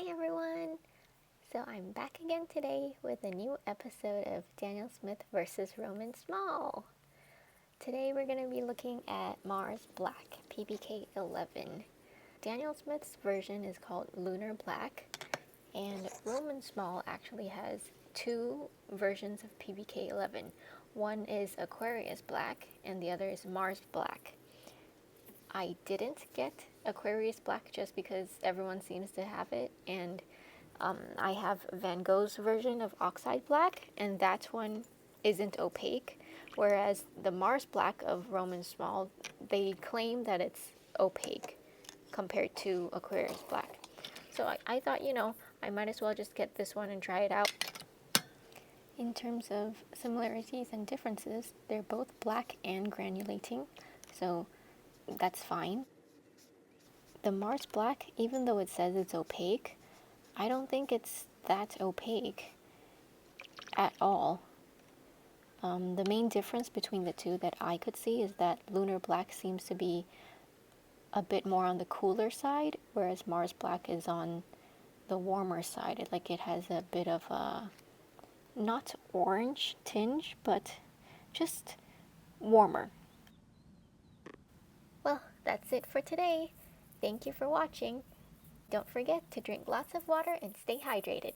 Hi everyone! So I'm back again today with a new episode of Daniel Smith versus Roman Szmal. Today we're going to be looking at Mars Black, PBk11. Daniel Smith's version is called Lunar Black, and Roman Szmal actually has two versions of PBk11. One is Aquarius Black, and the other is Mars Black. I didn't get Aquarius Black just because everyone seems to have it, and I have Van Gogh's version of Oxide Black, and that one isn't opaque, whereas the Mars Black of Roman Szmal, they claim that it's opaque compared to Aquarius Black. So I thought, I might as well just get this one and try it out. In terms of similarities and differences, they're both black and granulating, so that's fine. The Mars Black, even though it says it's opaque, I don't think it's that opaque at all. The main difference between the two that I could see is that Lunar Black seems to be a bit more on the cooler side, whereas Mars Black is on the warmer side. It has a bit of a, not orange tinge, but just warmer. Well, that's it for today. Thank you for watching. Don't forget to drink lots of water and stay hydrated.